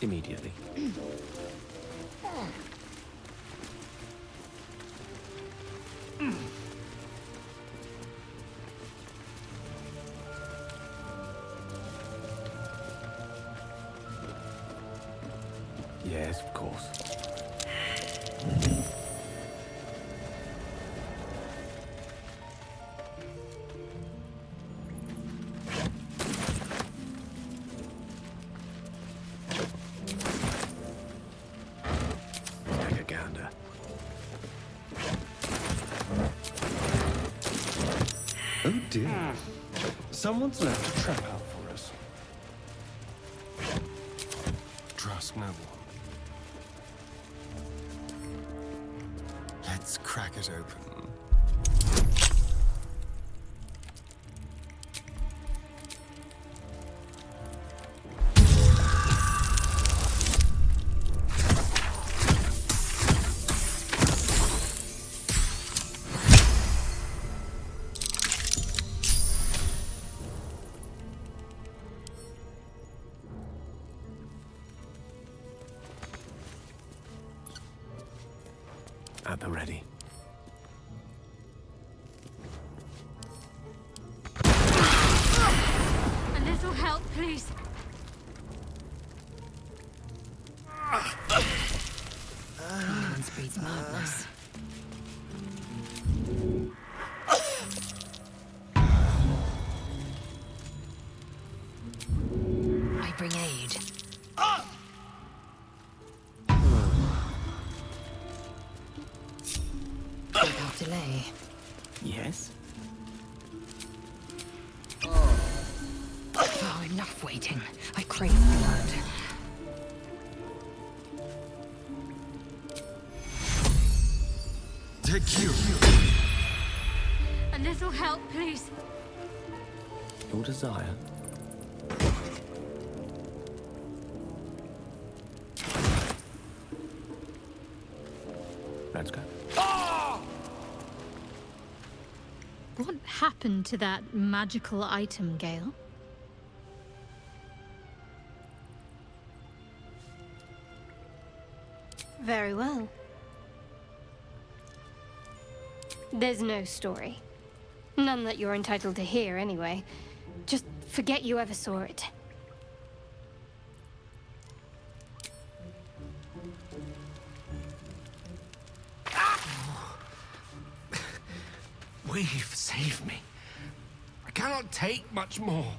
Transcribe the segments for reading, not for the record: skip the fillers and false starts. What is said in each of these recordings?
Immediately. Yes, of course. Take a gander. Oh dear. Someone's left a trap out for us. Trust no one. Let's crack it open. At the ready. A little help, please. Ignorance breeds madness. I bring aid. Without delay. Yes? Oh, enough waiting. I crave blood. Take you. A little help, please. Your desire. Let's go. What happened to that magical item, Gale? Very well. There's no story. None that you're entitled to hear, anyway. Just forget you ever saw it. We've saved me. I cannot take much more.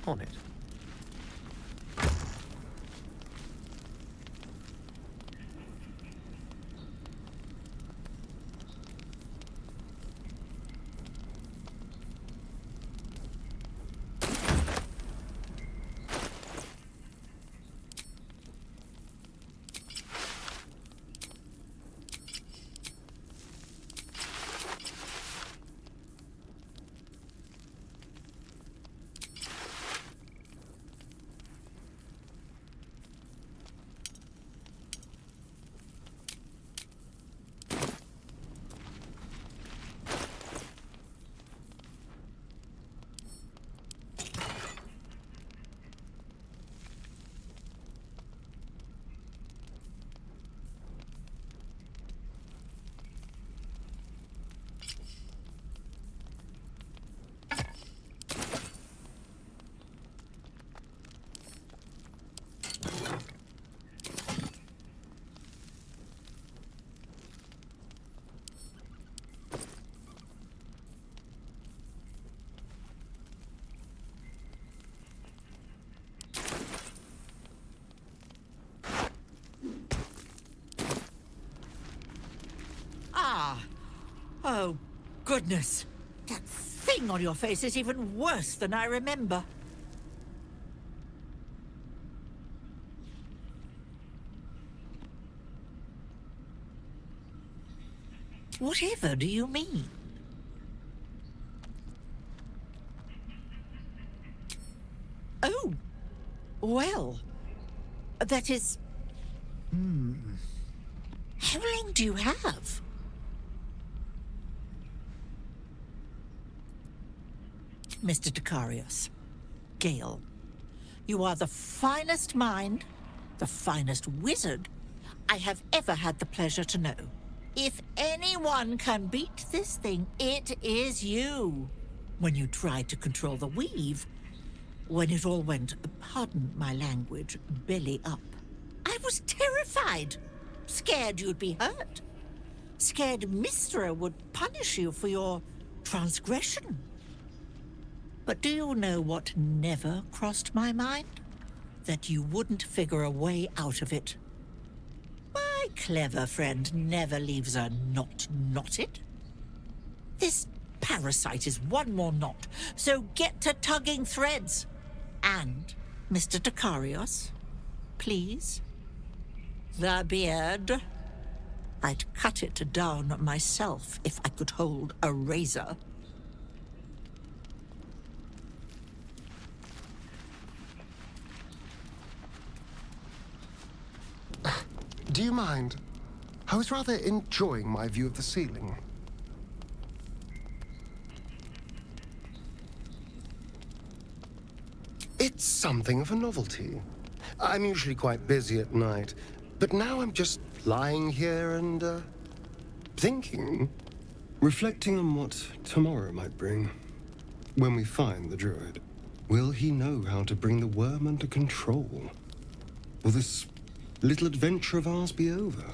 On it. Oh, goodness. That thing on your face is even worse than I remember. Whatever do you mean? Oh, well, that is... How long do you have? Mr. Decarius, Gale, you are the finest mind, the finest wizard I have ever had the pleasure to know. If anyone can beat this thing, it is you. When you tried to control the weave, when it all went, pardon my language, belly up, I was terrified. Scared you'd be hurt. Scared Mistra would punish you for your transgression. But do you know what never crossed my mind? That you wouldn't figure a way out of it. My clever friend never leaves a knot knotted. This parasite is one more knot, so get to tugging threads. And, Mr. Decarius, please, the beard. I'd cut it down myself if I could hold a razor. Do you mind? I was rather enjoying my view of the ceiling. It's something of a novelty. I'm usually quite busy at night, but now I'm just lying here and, thinking. Reflecting on what tomorrow might bring. When we find the druid, will he know how to bring the worm under control? Will this little adventure of ours be over?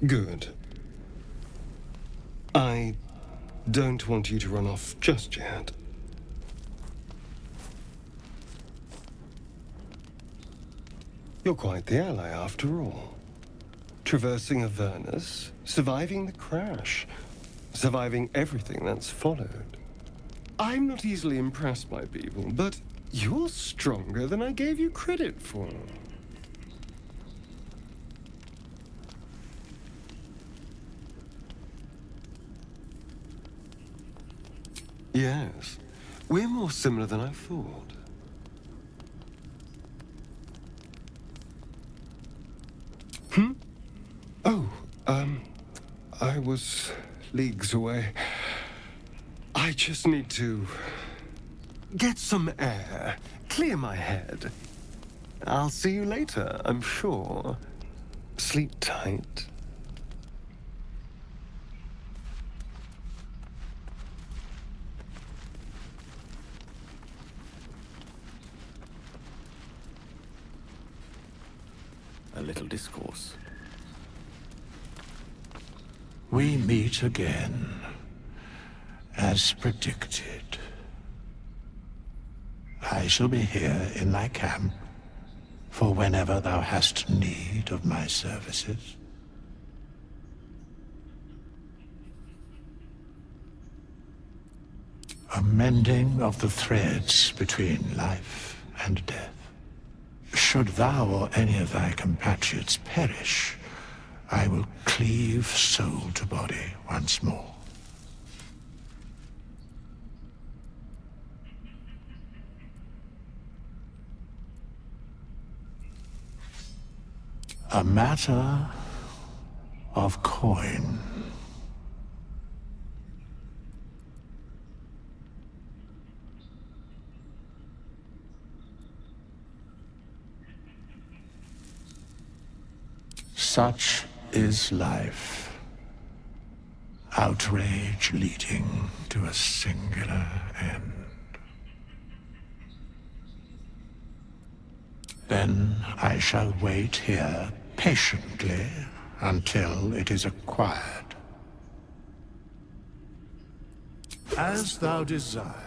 Good. I don't want you to run off just yet. You're quite the ally after all. Traversing Avernus, surviving the crash, surviving everything that's followed. I'm not easily impressed by people, but you're stronger than I gave you credit for. Yes, we're more similar than I thought. Oh, I was leagues away. I just need to get some air, clear my head. I'll see you later, I'm sure. Sleep tight. A little discourse. We meet again, as predicted. I shall be here in my camp for whenever thou hast need of my services. A mending of the threads between life and death. Should thou or any of thy compatriots perish, I will cleave soul to body once more. A matter of coin. Such is life. Outrage leading to a singular end. Then I shall wait here patiently until it is acquired. As thou desire.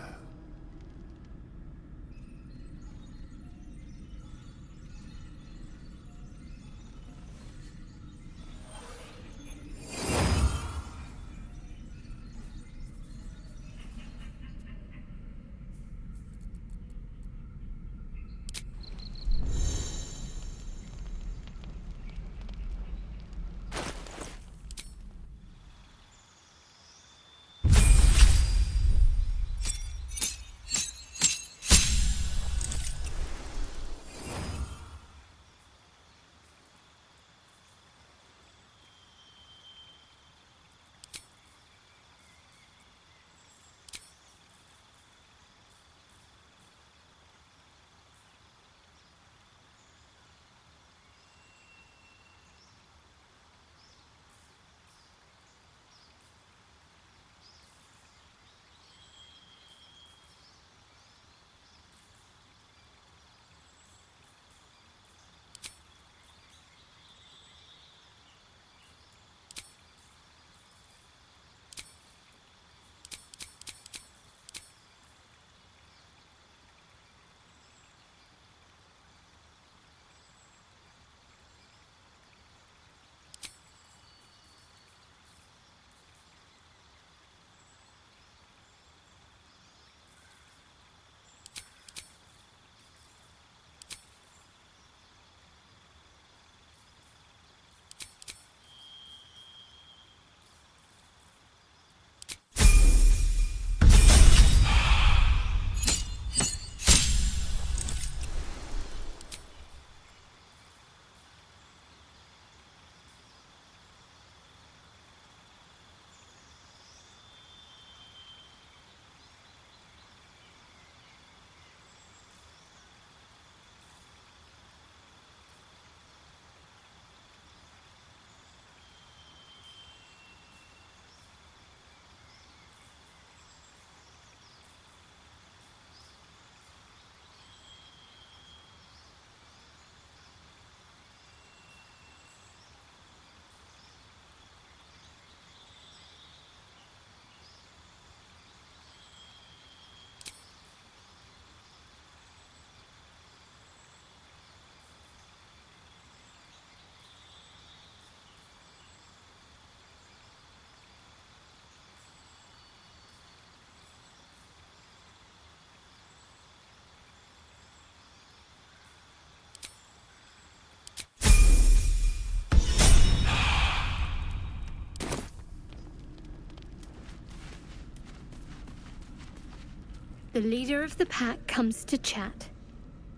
The leader of the pack comes to chat.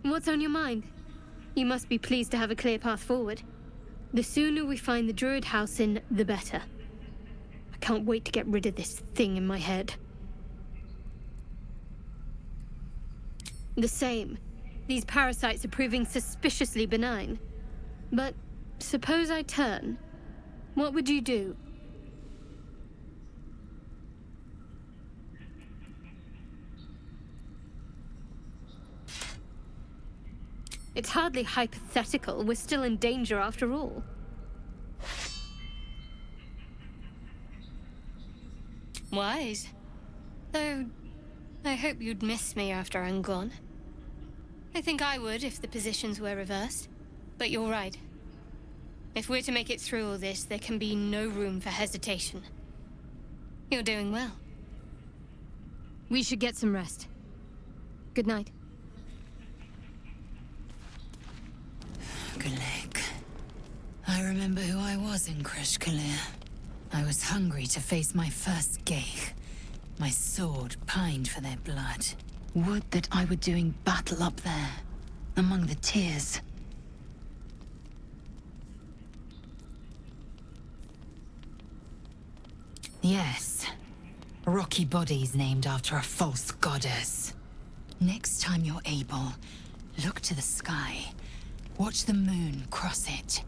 What's on your mind? You must be pleased to have a clear path forward. The sooner we find the Druid House in, the better. I can't wait to get rid of this thing in my head. The same. These parasites are proving suspiciously benign. But suppose I turn. What would you do? It's hardly hypothetical. We're still in danger after all. Wise. Though, I hope you'd miss me after I'm gone. I think I would if the positions were reversed. But you're right. If we're to make it through all this, there can be no room for hesitation. You're doing well. We should get some rest. Good night. Gale. I remember who I was in Kresh Kalir. I was hungry to face my first Gale. My sword pined for their blood. Would that I were doing battle up there, among the tears. Yes. Rocky bodies named after a false goddess. Next time you're able, look to the sky. Watch the moon cross it.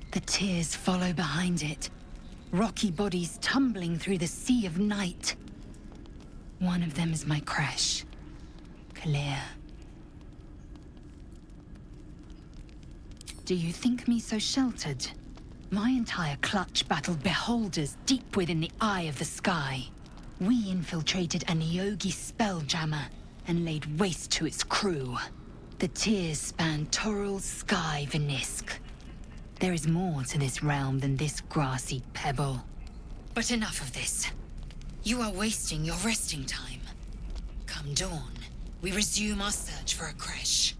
The tears follow behind it. Rocky bodies tumbling through the sea of night. One of them is my Kresh. Kalir. Do you think me so sheltered? My entire clutch battled beholders deep within the eye of the sky. We infiltrated a Neogi spelljammer and laid waste to its crew. The tears span Toral's sky, Vinisk. There is more to this realm than this grassy pebble. But enough of this. You are wasting your resting time. Come dawn, we resume our search for a Kresh.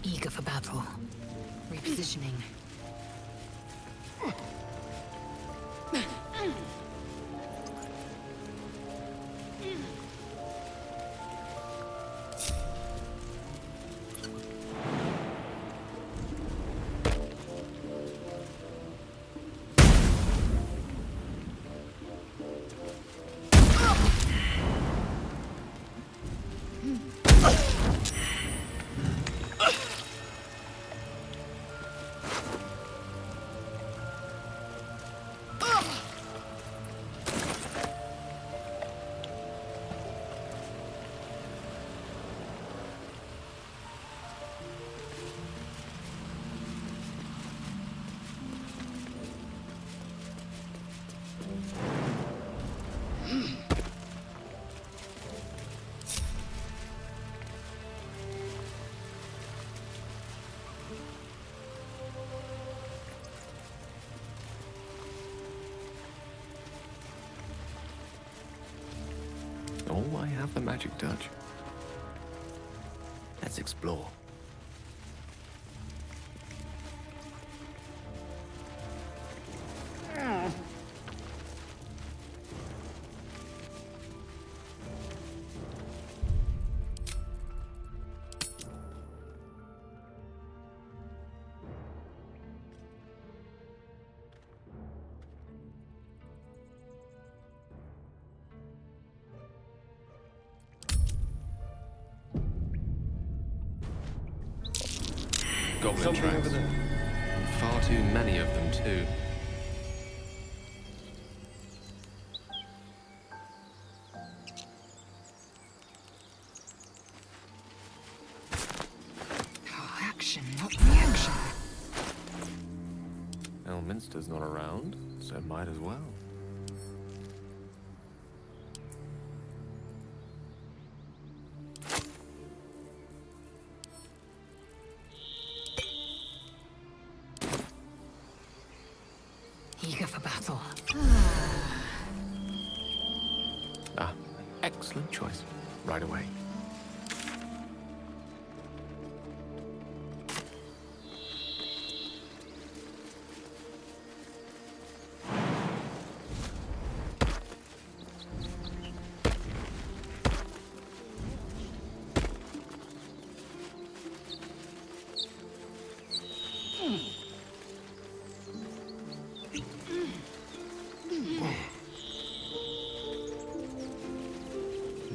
Eager for battle. Repositioning. Oh, I have the magic touch. Let's explore. Goblin Something tracks. over there. Far too many of them, too. Action, not reaction. Elminster's not around, so might as well. Eager for battle. Ah, excellent choice. Right away.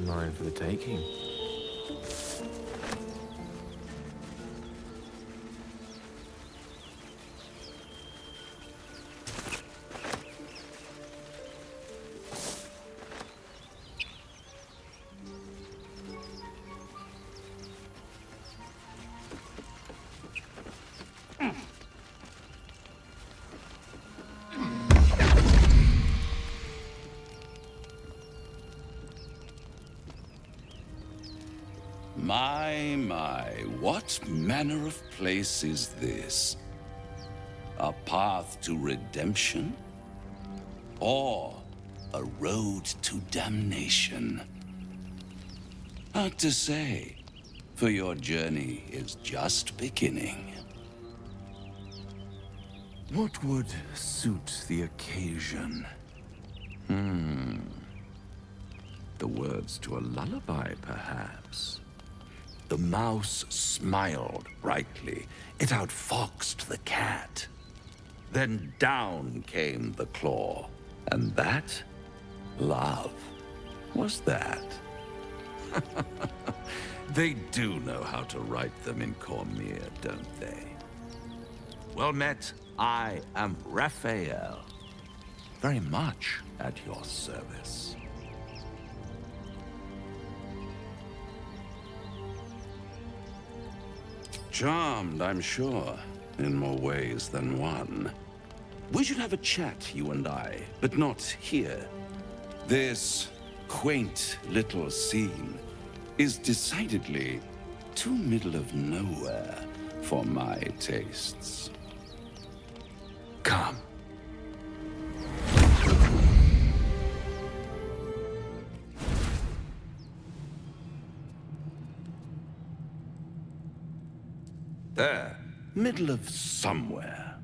Mine for the taking. My, what manner of place is this? A path to redemption? Or a road to damnation? Hard to say, for your journey is just beginning. What would suit the occasion? The words to a lullaby, perhaps. The mouse smiled brightly. It outfoxed the cat. Then down came the claw. And that? Love. Was that? They do know how to write them in Cormier, don't they? Well met, I am Raphael. Very much at your service. Charmed, I'm sure, in more ways than one. We should have a chat, you and I, but not here. This quaint little scene is decidedly too middle of nowhere for my tastes. Come. There, middle of somewhere.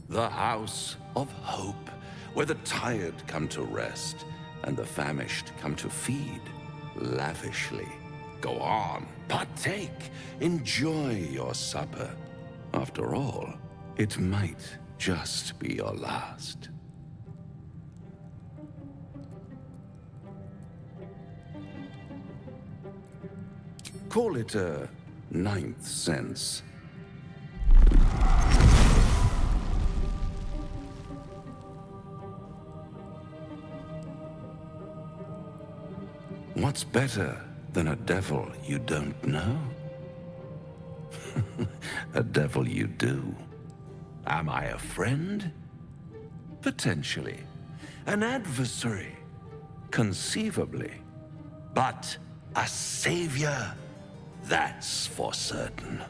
The House of Hope, where the tired come to rest and the famished come to feed lavishly. Go on, partake, enjoy your supper. After all, it might just be your last. Call it a ninth sense. What's better than a devil you don't know? A devil you do. Am I a friend? Potentially. An adversary? Conceivably. But a savior? That's for certain.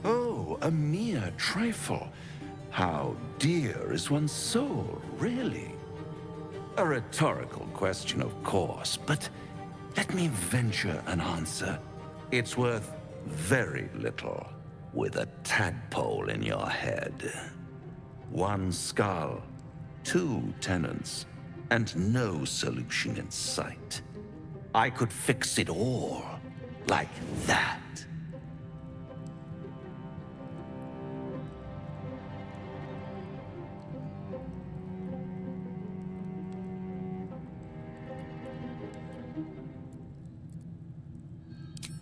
Oh, a mere trifle. How dear is one's soul, really? A rhetorical question, of course, but let me venture an answer. It's worth very little with a tadpole in your head. One skull, two tenants, and no solution in sight. I could fix it all like that.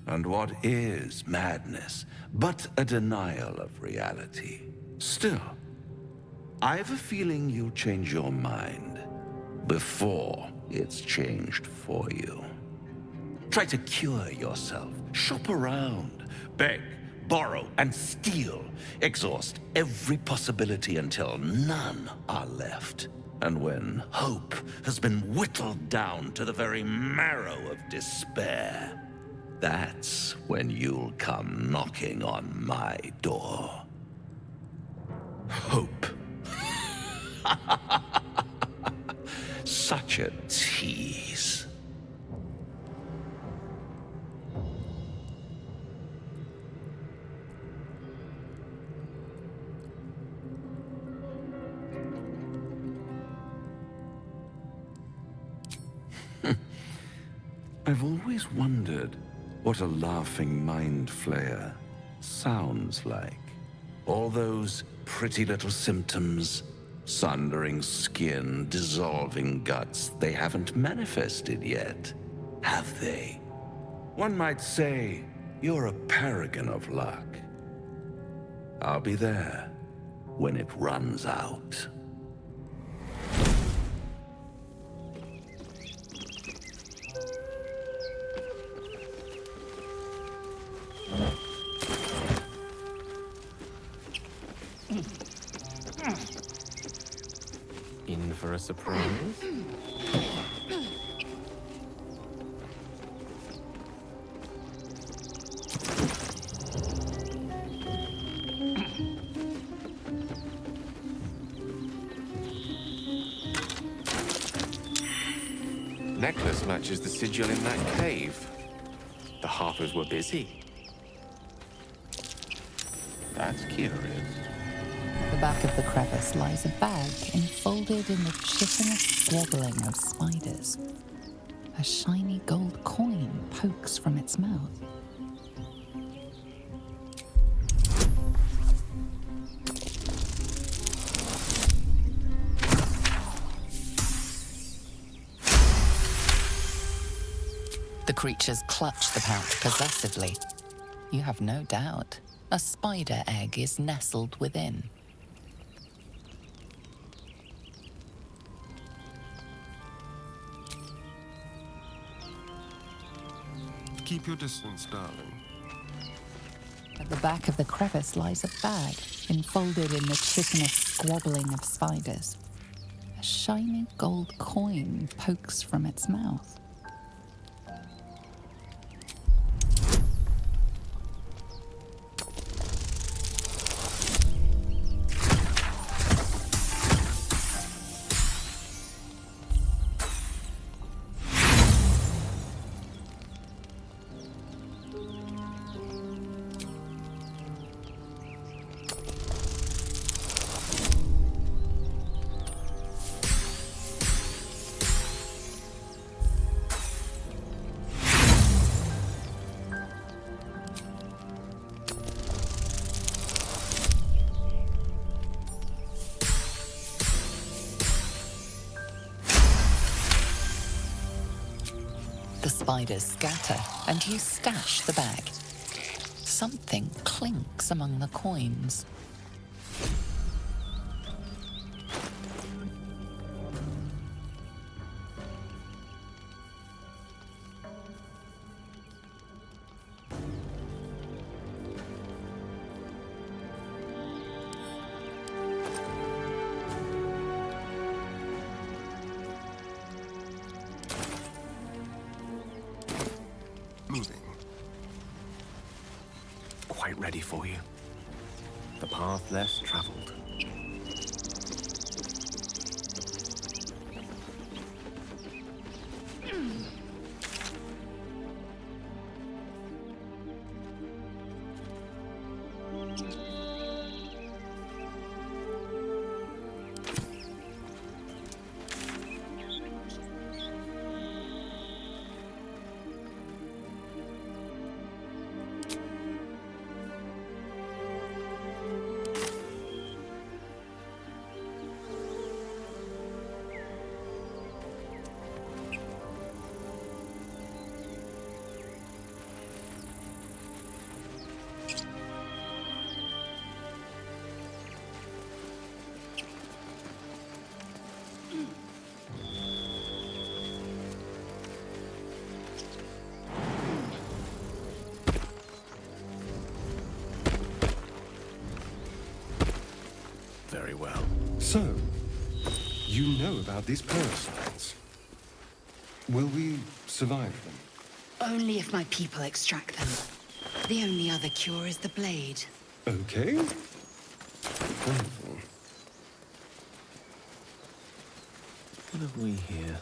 And what is madness but a denial of reality? Still, I have a feeling you'll change your mind before it's changed for you. Try to cure yourself. Shop around. Beg, borrow, and steal. Exhaust every possibility until none are left. And when hope has been whittled down to the very marrow of despair, that's when you'll come knocking on my door. Hope. Such a tease. I've always wondered what a laughing mind flayer sounds like. All those pretty little symptoms, sundering skin, dissolving guts, they haven't manifested yet, have they? One might say you're a paragon of luck. I'll be there when it runs out. In for a surprise? Necklace matches the sigil in that cave. The Harpers were busy. That's curious. At the back of the crevice lies a bag enfolded in the chitinous squabbling of spiders. A shiny gold coin pokes from its mouth. The creatures clutch the pouch possessively. You have no doubt. A spider egg is nestled within. Keep your distance, darling. At the back of the crevice lies a bag, enfolded in the chitinous squabbling of spiders. A shiny gold coin pokes from its mouth. The spiders scatter, and you stash the bag. Something clinks among the coins. Moving. Quite ready for you. The path less traveled. well. So, you know about these parasites. Will we survive them? Only if my people extract them. The only other cure is the blade. Okay. Wonderful. What have we here?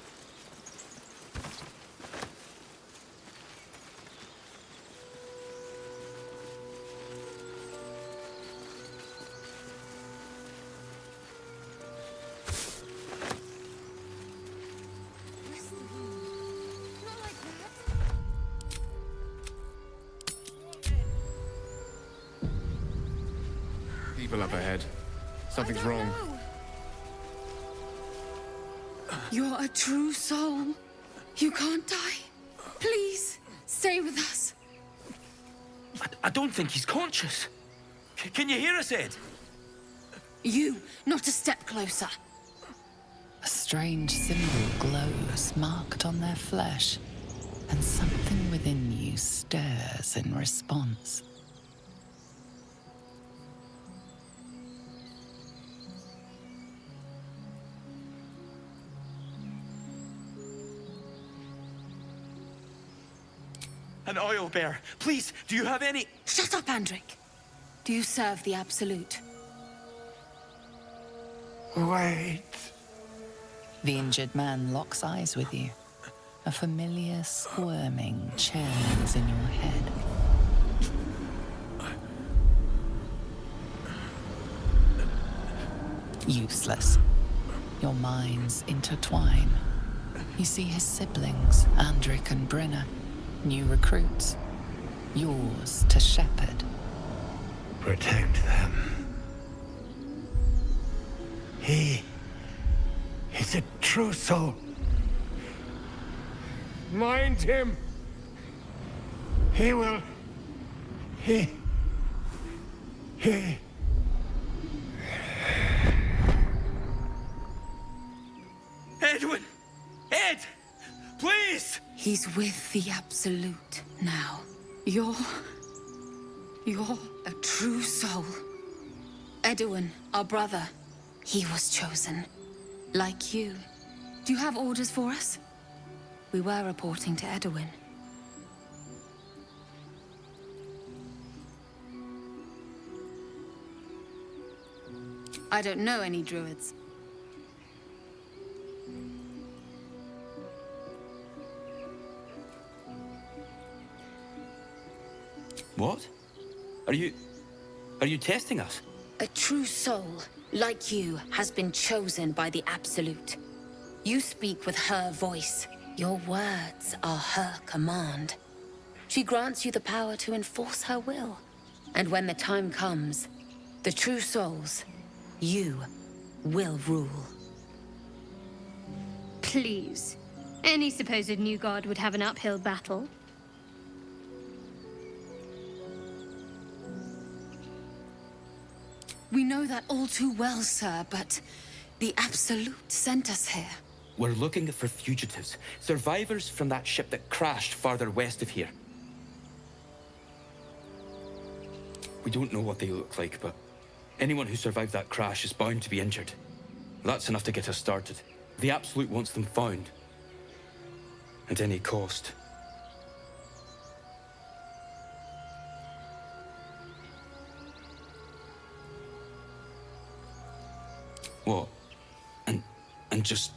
People up ahead. Something's wrong. You're a true soul. You can't die. Please, stay with us. I don't think he's conscious. Can you hear us, Ed? You, not a step closer. A strange symbol glows, marked on their flesh, and something within you stirs in response. An oil bear. Please, do you have any... Shut up, Andric. Do you serve the Absolute? Wait. The injured man locks eyes with you. A familiar squirming churns in your head. Useless. Your minds intertwine. You see his siblings, Andric and Brenna. New recruits. Yours to shepherd. Protect them. He is a true soul. Mind him. He will. He. Edwin! Ed! Please! He's with the Absolute now. You're a true soul. Edwin, our brother, he was chosen. Like you. Do you have orders for us? We were reporting to Edwin. I don't know any druids. What? Are you testing us? A true soul, like you, has been chosen by the Absolute. You speak with her voice. Your words are her command. She grants you the power to enforce her will. And when the time comes, the true souls, you, will rule. Please. Any supposed new god would have an uphill battle. We know that all too well, sir, but the Absolute sent us here. We're looking for fugitives. Survivors from that ship that crashed farther west of here. We don't know what they look like, but anyone who survived that crash is bound to be injured. That's enough to get us started. The Absolute wants them found. At any cost. What? And just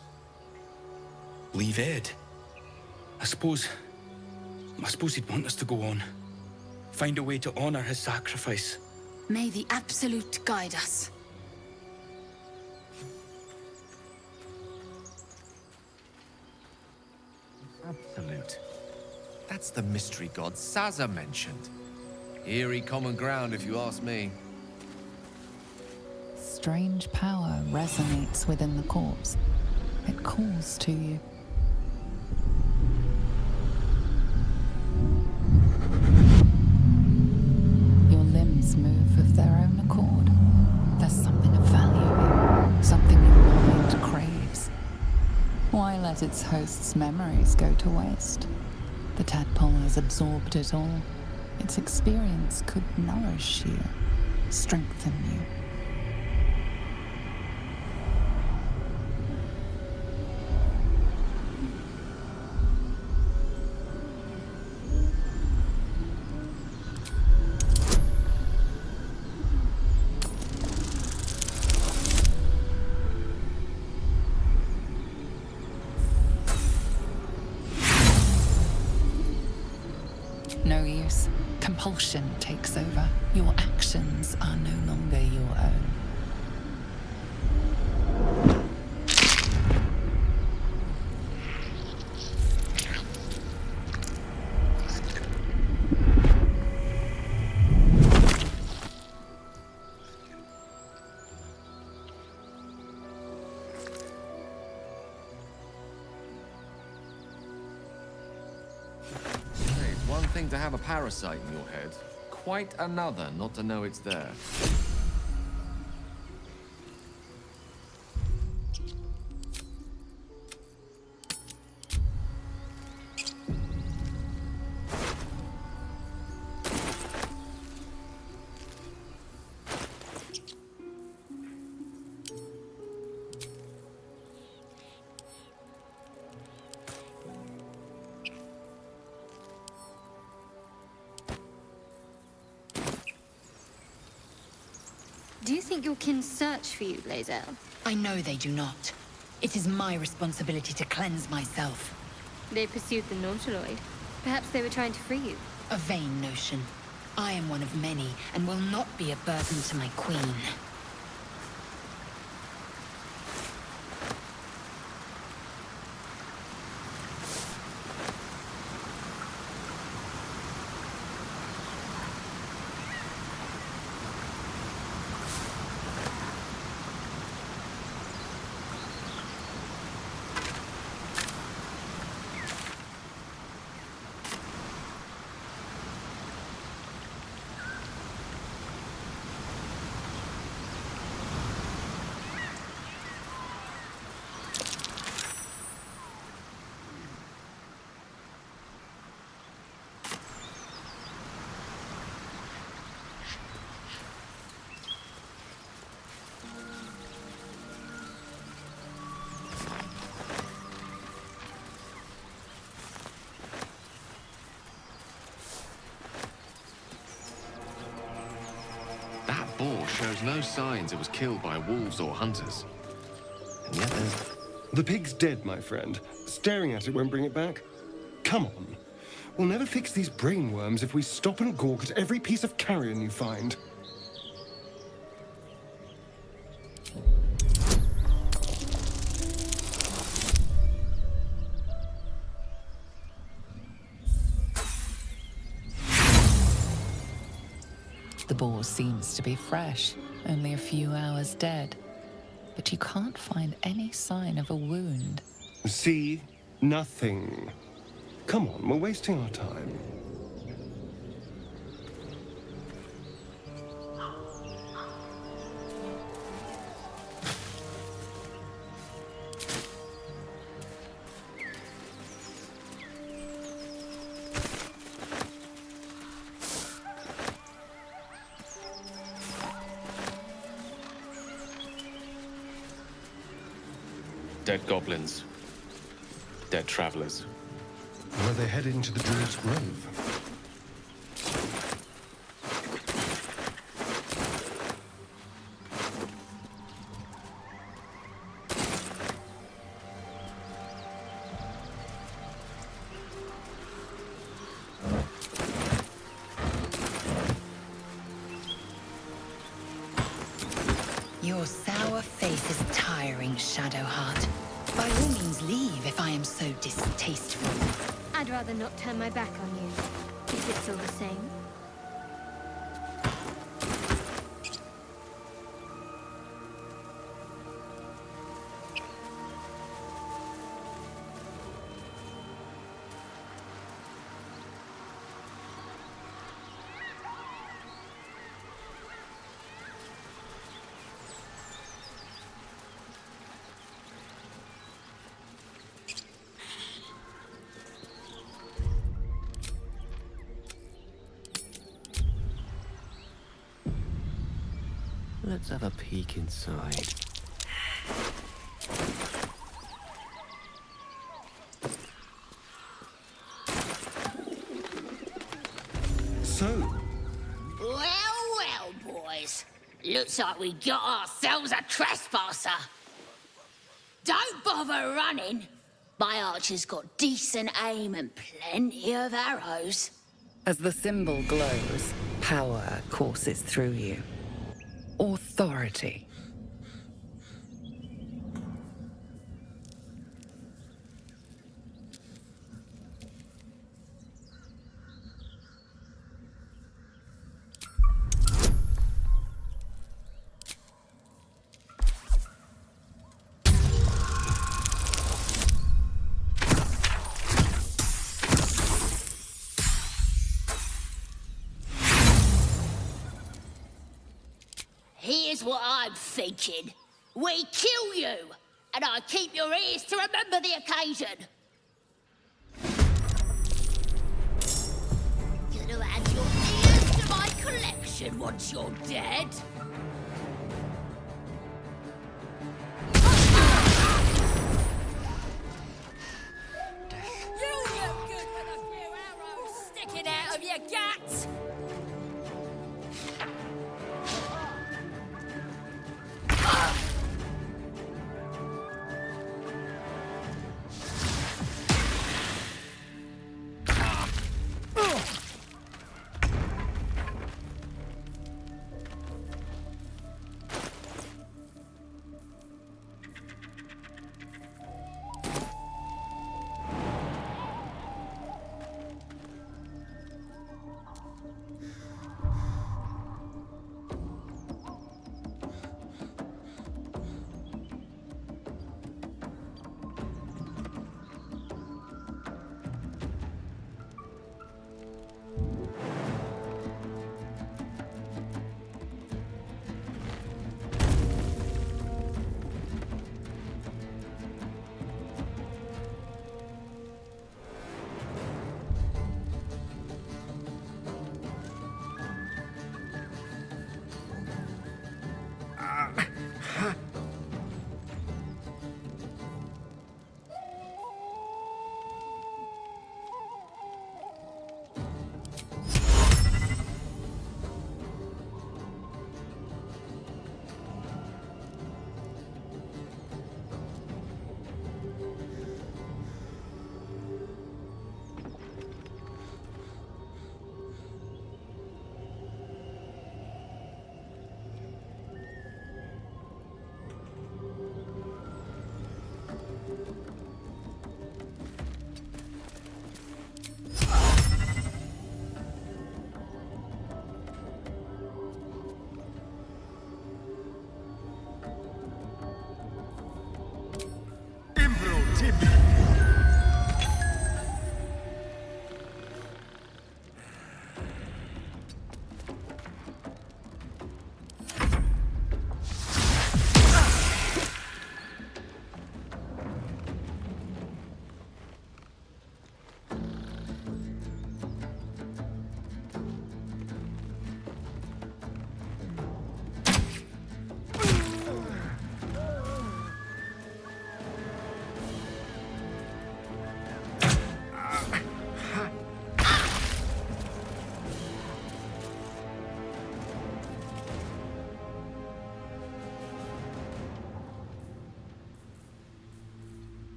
leave Ed? I suppose he'd want us to go on. Find a way to honor his sacrifice. May the Absolute guide us. Absolute. That's the mystery god Sazza mentioned. Eerie common ground, if you ask me. Strange power resonates within the corpse. It calls to you. Your limbs move of their own accord. There's something of value, something your mind craves. Why let its host's memories go to waste? The tadpole has absorbed it all. Its experience could nourish you, strengthen you. leaves, compulsion takes over. Your actions are no longer your own. It's one thing to have a parasite in your head, quite another not to know it's there. Do you think your kin search for you, Lae'zel? I know they do not. It is my responsibility to cleanse myself. They pursued the Nautiloid. Perhaps they were trying to free you. A vain notion. I am one of many, and will not be a burden to my queen. That boar shows no signs it was killed by wolves or hunters. And yet there's... The pig's dead, my friend. Staring at it won't bring it back. Come on. We'll never fix these brainworms if we stop and gawk at every piece of carrion you find. The boar seems to be fresh, only a few hours dead. But you can't find any sign of a wound. See? Nothing. Come on, we're wasting our time. Dead goblins. Dead travelers. Were they headed into the druid's grove? Your sour face is tiring, Shadowheart. By all means leave if I am so distasteful. I'd rather not turn my back on you, if it's all the same. Let's have a peek inside. So, Well, boys. Looks like we got ourselves a trespasser. Don't bother running. My archer's got decent aim and plenty of arrows. As the symbol glows, power courses through you. Authority. Here's what I'm thinking. We kill you, and I keep your ears to remember the occasion. Gonna add your ears to my collection once you're dead. You look good with a few arrows sticking out of your guts.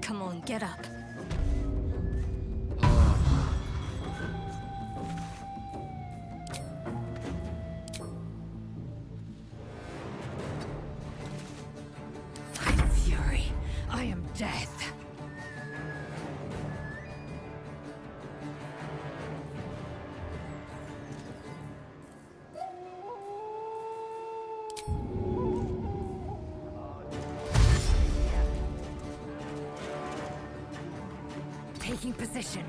Come on, get up. I'm fury. I am death. Taking position.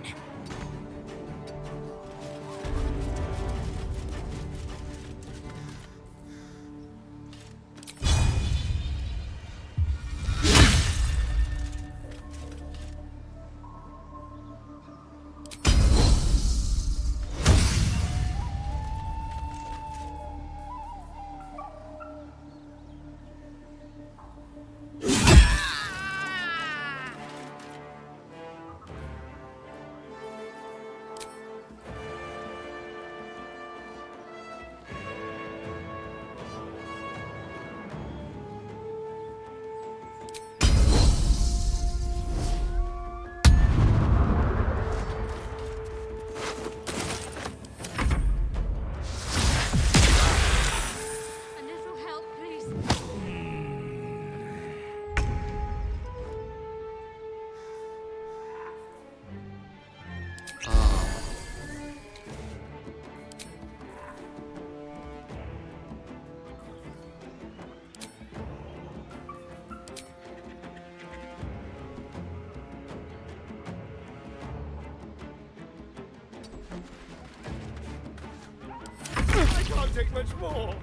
take much more.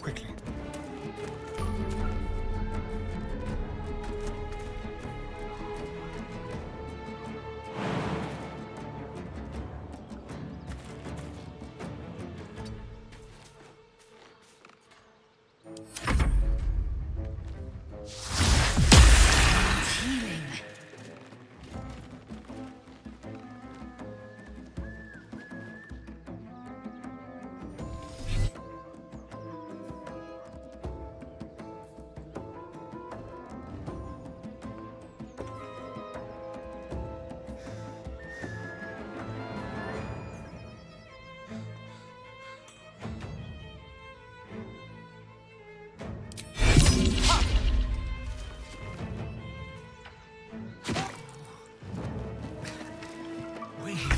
Quickly.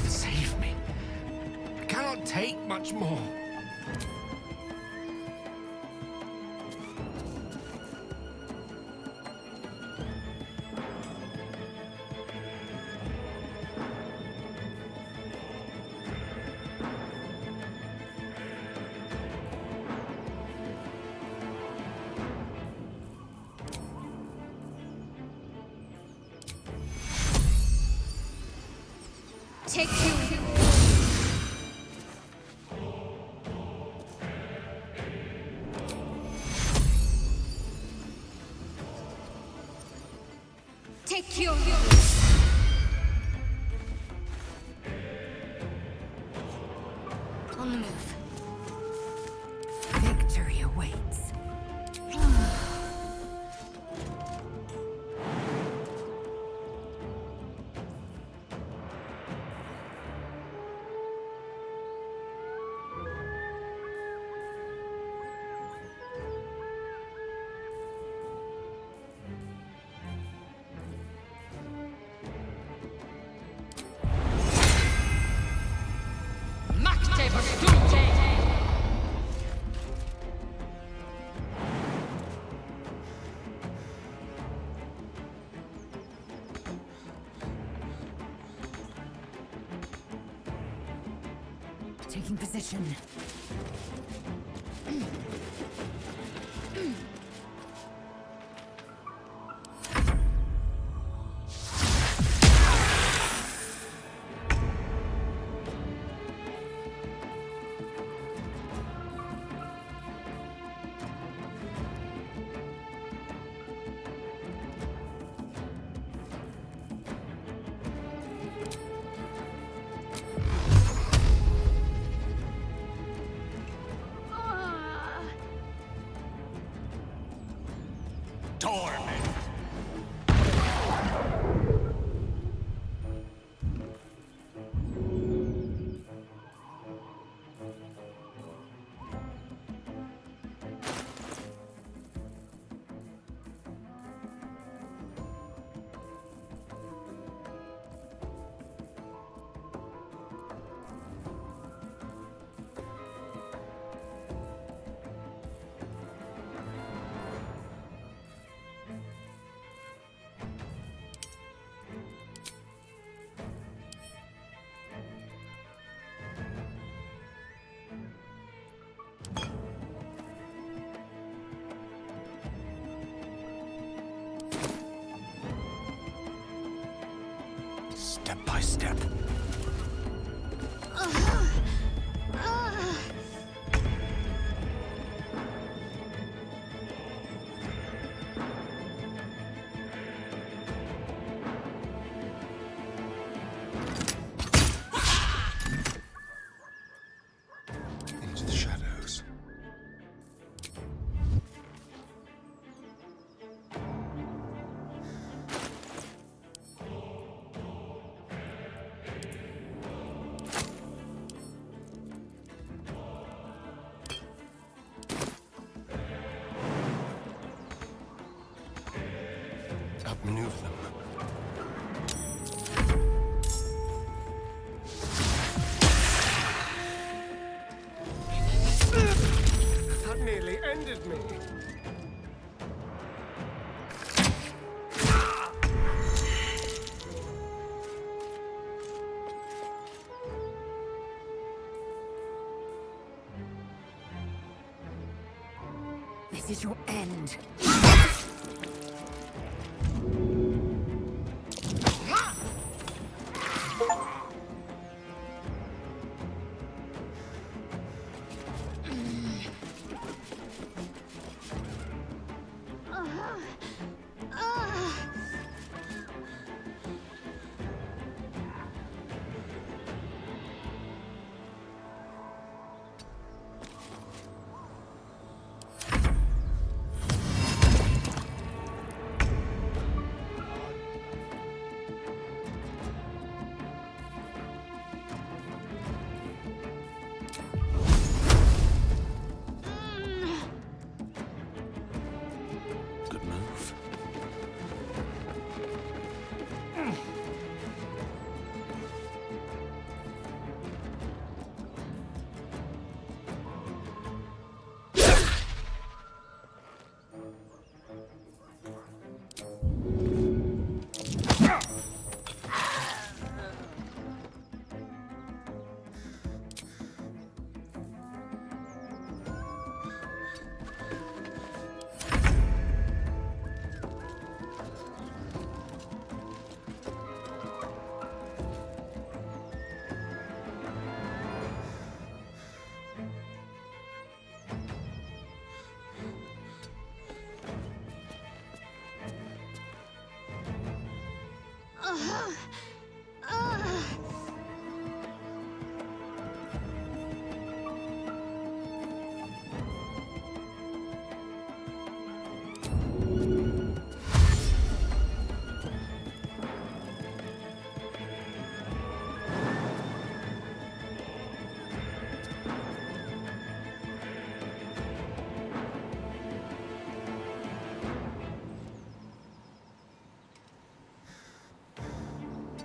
Save me. I cannot take much more. Take you. Take you. On the move. Victory awaits. Taking position. Step by step. Into the shadows. offended me. This is your end. Good move.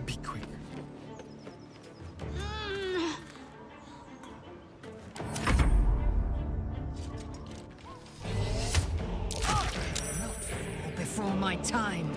Be quick. Before my time.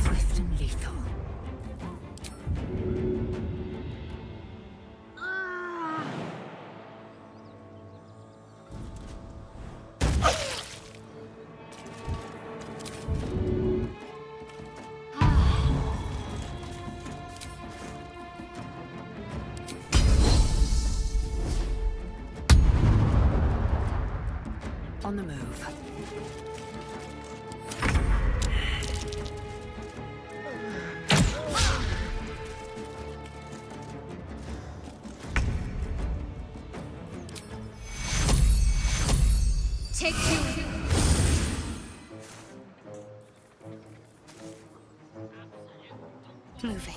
Swift and lethal. On the move. Take two. Moving.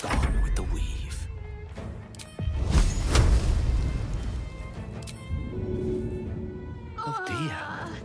Gone with the weave. Oh dear.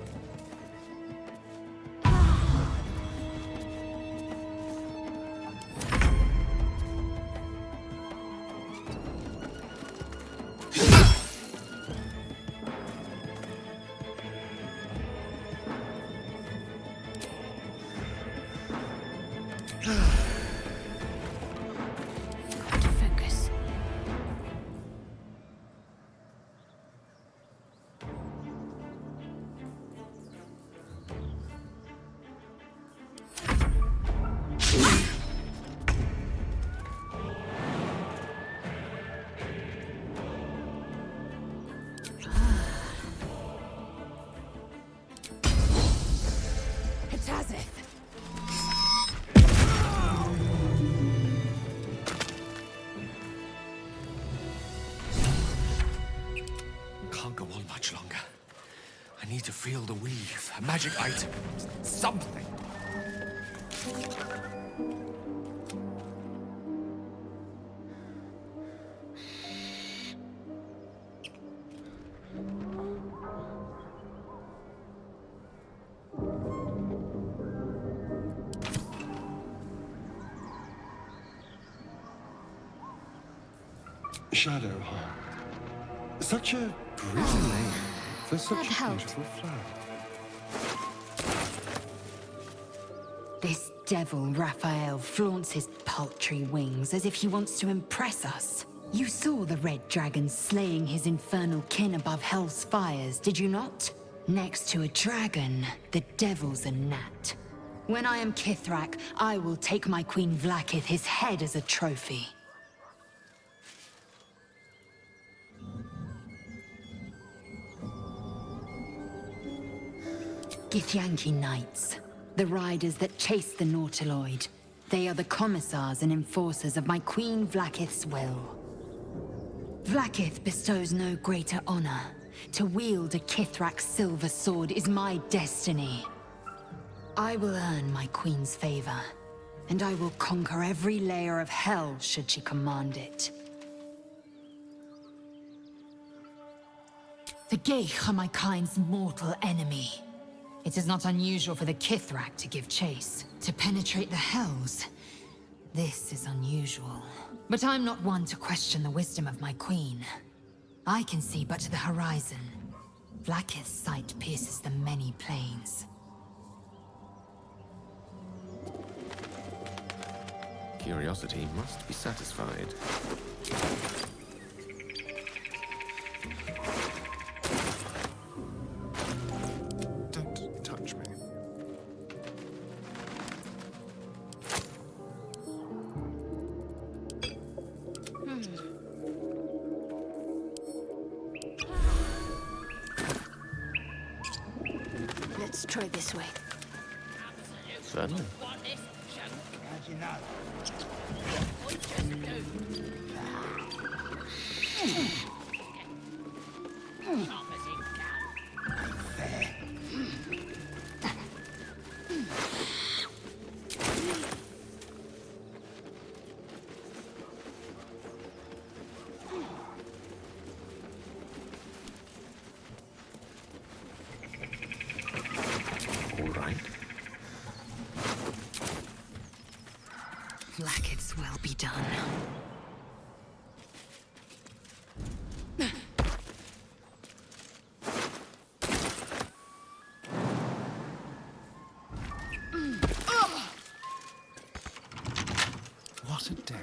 much longer. I need to feel the weave, a magic item, something. Shadowheart. Such a pretty name for such a beautiful flower. This devil, Raphael, flaunts his paltry wings as if he wants to impress us. You saw the red dragon slaying his infernal kin above hell's fires, did you not? Next to a dragon, the devil's a gnat. When I am Kithrak, I will take my Queen Vlaakith his head as a trophy. Githyanki Knights, the riders that chase the Nautiloid. They are the commissars and enforcers of my Queen Vlaakith's will. Vlaakith bestows no greater honor. To wield a Kithrak silver sword is my destiny. I will earn my Queen's favor, and I will conquer every layer of hell should she command it. The Gale are my kind's mortal enemy. It is not unusual for the Kithrak to give chase, to penetrate the hells. This is unusual. But I'm not one to question the wisdom of my queen. I can see but to the horizon. Vlaakith's sight pierces the many planes. Curiosity must be satisfied. Don't touch me. Let's try this way. Certainly. How'd you know? All right. Vlaakith's will be done. What a day.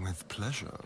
With pleasure.